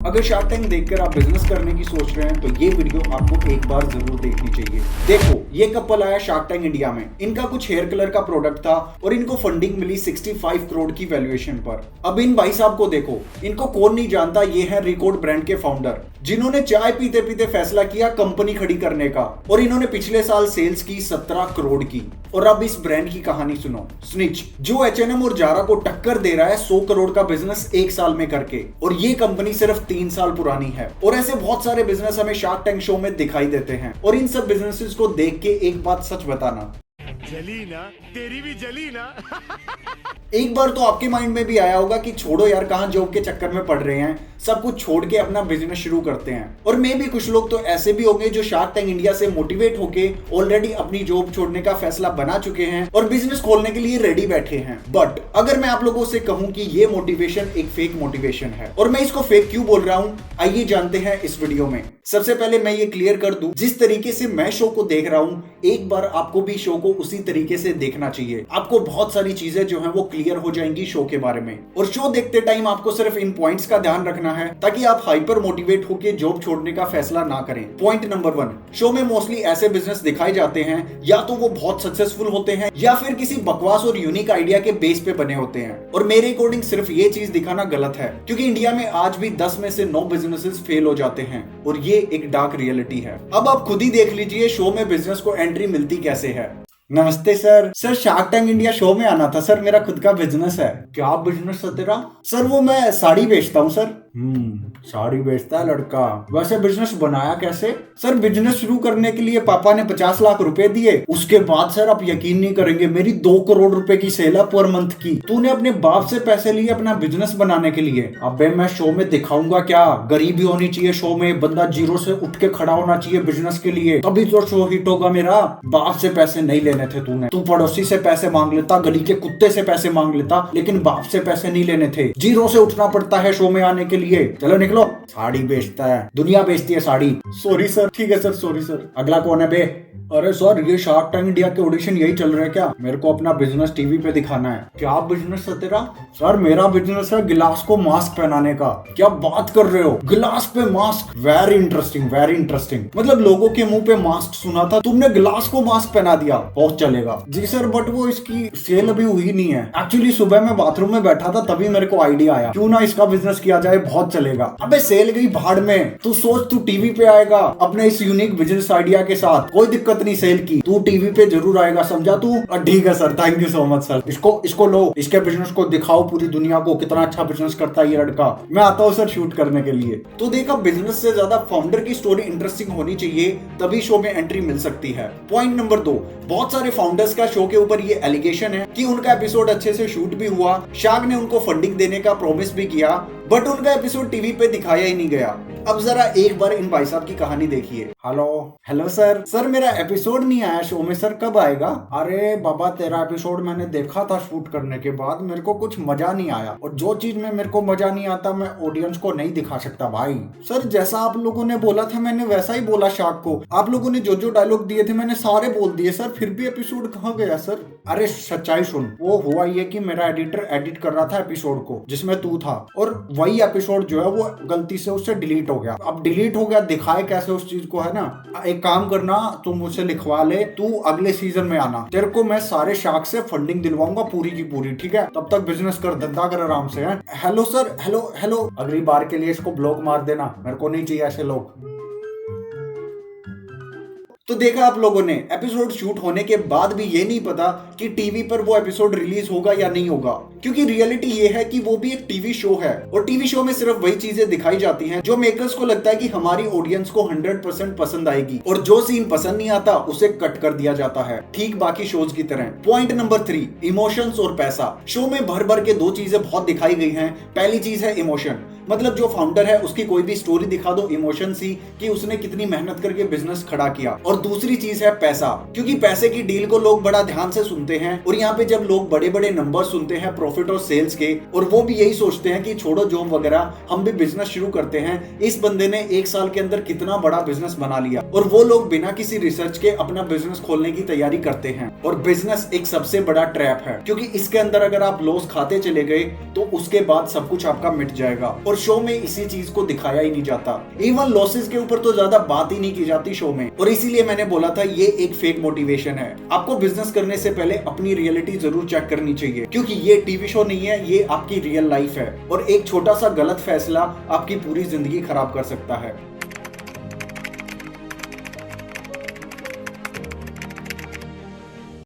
अगर shark tank देखकर आप बिजनेस करने की सोच रहे हैं तो ये वीडियो आपको एक बार जरूर देखनी चाहिए। देखो, ये कपल आया शार्क टैंक इंडिया में। इनका कुछ हेयर कलर का प्रोडक्ट था और इनको फंडिंग मिली 65 करोड़ की वैल्यूएशन पर। अब इन भाई साहब को देखो, इनको कौन नहीं जानता, ये है रिकॉर्ड ब्रांड के फाउंडर, जिन्होंने चाय पीते पीते फैसला किया कंपनी खड़ी करने का। और इन्होंने पिछले साल सेल्स की 17 करोड़ की। और अब इस ब्रांड की कहानी सुनो। स्निच, जो H&M और जारा को टक्कर दे रहा है 100 करोड़ का बिजनेस एक साल में करके, और ये कंपनी सिर्फ 3 साल पुरानी है। और ऐसे बहुत सारे बिजनेस हमें शार्क टैंक शो में दिखाई देते हैं। और इन सब बिजनेसेस को देख के एक बात सच बताना, जली ना, तेरी भी जली ना। एक बार तो आपके माइंड में भी आया होगा कि छोड़ो यार, कहां जॉब के चक्कर में पड़ रहे हैं, सब कुछ छोड़ के अपना बिजनेस शुरू करते हैं। और मे भी कुछ लोग तो ऐसे भी होंगे जो शार्क टैंक इंडिया से मोटिवेट होके ऑलरेडी अपनी जॉब छोड़ने का फैसला बना चुके हैं और बिजनेस खोलने के लिए रेडी बैठे हैं। बट अगर मैं आप लोगों से कहूं कि ये मोटिवेशन एक फेक मोटिवेशन है, और मैं इसको फेक क्यों बोल रहा हूं, आइए जानते हैं इस वीडियो में। सबसे पहले मैं ये क्लियर कर दूं, जिस तरीके से मैं शो को देख रहा हूं, एक बार आपको भी शो को उसी तरीके से देखना चाहिए। आपको बहुत सारी चीजें जो है वो क्लियर हो जाएंगी शो के बारे में। और शो देखते टाइम आपको सिर्फ इन पॉइंट्स का ध्यान रखना है ताकि आप हाइपर मोटिवेट होकर जॉब छोड़ने का फैसला ना करें। पॉइंट नंबर 1, शो में मोस्टली ऐसे बिजनेस दिखाए जाते हैं, या तो वो बहुत सक्सेसफुल होते हैं या फिर किसी बकवास और यूनिक आइडिया के बेस पे बने होते हैं। और मेरे अकॉर्डिंग सिर्फ ये चीज दिखाना गलत है, क्योंकि इंडिया में आज भी 10 में से 9 बिजनेसेस फेल हो जाते हैं, और ये एक डार्क रियलिटी है। अब आप खुद ही देख लीजिए शो में बिजनेस को एंट्री मिलती कैसे है। नमस्ते sir. Sir, shark tank India show में आना था सर, मेरा खुद का बिजनेस है। क्या बिजनेस है तेरा? सर, वो मैं साड़ी बेचता हूँ सर। साड़ी बेचता है लड़का। वैसे बिजनेस बनाया कैसे? सर, बिजनेस शुरू करने के लिए पापा ने 50 लाख रुपए दिए। उसके बाद सर, आप यकीन नहीं करेंगे, मेरी 2 करोड़ रुपए की सेल है पर मंथ की। तूने अपने बाप से पैसे लिए अपना बिजनेस बनाने के लिए? अबे मैं शो में दिखाऊंगा क्या? गरीबी होनी चाहिए शो में, बंदा जीरो से उठ के खड़ा होना चाहिए बिजनेस के लिए, तभी तो शो हिट होगा मेरा। बाप से पैसे नहीं लेने थे तूने, तू पड़ोसी से पैसे मांग लेता, गली के कुत्ते से पैसे मांग लेता, लेकिन बाप से पैसे नहीं लेने थे। जीरो से उठना पड़ता है शो में आने के लिए। चलो निकलो। साड़ी बेचता है, दुनिया बेचती है साड़ी। Sorry sir. ठीक है सर, सॉरी सर। अगला कौन है बे? अरे सर, ये शार्क टैंक इंडिया के ऑडिशन यही चल रहे हैं क्या? मेरे को अपना बिजनेस टीवी पे दिखाना है। क्या बिजनेस है तेरा? सर, मेरा बिजनेस है गिलास को मास्क पहनाने का। क्या बात कर रहे हो, गिलास पे mask? Very interesting, very interesting. मतलब लोगों के मुंह पे मास्क सुना था, तुमने गिलास को मास्क पहना दिया। बहुत चलेगा जी सर, बट वो इसकी सेल अभी हुई नहीं है। एक्चुअली सुबह मैं बाथरूम में बैठा था, तभी मेरे को आइडिया आया, क्यों ना इसका बिजनेस किया जाए, बहुत चलेगा। अबे सेल गई भाड़ में। तू सोच, तू टीवी पे आएगा अपने इस यूनिक बिजनेस आइडिया के साथ, कोई दिक्कत नहीं सेल की, तू टीवी पे जरूर आएगा, समझा तू? ठीक है sir, thank you so much sir. इसको लो, इसके बिजनेस को दिखाओ पूरी दुनिया को, कितना अच्छा बिजनेस करता है ये लड़का। मैं आता हूँ सर शूट करने के लिए। तो देखा, बिजनेस से ज्यादा फाउंडर की स्टोरी इंटरेस्टिंग होनी चाहिए, तभी शो में एंट्री मिल सकती है। पॉइंट नंबर 2, बहुत सारे फाउंडर्स का शो के ऊपर ये एलिगेशन है कि उनका एपिसोड अच्छे से शूट भी हुआ, शार्क ने उनको फंडिंग देने का प्रॉमिस भी किया, बट उनका एपिसोड टीवी पे दिखाया ही नहीं गया। अब जरा एक बार इन भाई साहब की कहानी देखिए। Hello sir. सर, मेरा एपिसोड नहीं आया शो में सर, कब आएगा? अरे बाबा, तेरा एपिसोड मैंने देखा था शूट करने के बाद, मेरे को कुछ मजा नहीं आया, और जो चीज में मेरे को मजा नहीं आता मैं ऑडियंस को नहीं दिखा सकता भाई। सर, जैसा आप लोगों ने बोला था मैंने वैसा ही बोला शार्क को। आप लोगों ने जो जो डायलॉग दिए थे मैंने सारे बोल दिए सर, फिर भी एपिसोड कहाँ गया सर? अरे सच्चाई सुन, वो हुआ ये कि मेरा एडिटर एडिट कर रहा था एपिसोड को जिसमें तू था, और वही एपिसोड जो है वो गलती से उससे डिलीट हो गया। अब डिलीट हो गया, दिखाए कैसे उस चीज को, है ना? एक काम करना, तू मुझसे लिखवा ले, तू अगले सीजन में आना, तेरे को मैं सारे शार्क से फंडिंग दिलवाऊंगा पूरी की पूरी, ठीक है? तब तक बिजनेस कर, धंधा कर आराम से। है हेलो सर, हेलो। अगली बार के लिए इसको ब्लॉक मार देना, मेरे को नहीं चाहिए ऐसे लोग। तो देखा आप लोगों ने, एपिसोड शूट होने के बाद भी ये नहीं पता कि टीवी पर वो एपिसोड रिलीज होगा या नहीं होगा, क्योंकि रियलिटी ये है कि वो भी एक टीवी शो है, और टीवी शो में सिर्फ वही चीजें दिखाई जाती हैं जो मेकर्स को लगता है कि हमारी ऑडियंस को 100% पसंद आएगी, और जो सीन पसंद नहीं आता उसे कट कर दिया जाता है, ठीक बाकी शोज की तरह। पॉइंट नंबर 3, इमोशंस और पैसा। शो में भर भर के 2 चीजें बहुत दिखाई गई हैं। पहली चीज है इमोशन, मतलब जो फाउंडर है उसकी कोई भी स्टोरी दिखा दो, इमोशन सी कि उसने कितनी मेहनत करके बिजनेस खड़ा किया। और दूसरी चीज है पैसा, क्योंकि पैसे की डील को लोग बड़ा ध्यान से सुनते हैं, और यहाँ पे जब लोग बड़े बड़े नंबर सुनते हैं, प्रॉफिट और सेल्स के, और वो भी यही सोचते हैं कि छोड़ो जॉब वगैरह, हम भी बिजनेस शुरू करते हैं। इस बंदे ने 1 साल के अंदर कितना बड़ा बिजनेस बना लिया, और वो लोग बिना किसी रिसर्च के अपना बिजनेस खोलने की तैयारी करते हैं। और बिजनेस एक सबसे बड़ा ट्रैप है, क्योंकि इसके अंदर अगर आप लॉस खाते चले गए तो उसके बाद सब कुछ आपका मिट जाएगा, और शो में इसी चीज को दिखाया ही नहीं जाता। इवन लॉसेस के ऊपर तो ज्यादा बात ही नहीं की जाती शो में, और इसीलिए मैंने बोला था ये एक फेक मोटिवेशन है। आपको बिजनेस करने से पहले अपनी रियलिटी जरूर चेक करनी चाहिए, क्योंकि ये टीवी शो नहीं है, ये आपकी रियल लाइफ है, और एक छोटा सा गलत फैसला आपकी पूरी जिंदगी खराब कर सकता है।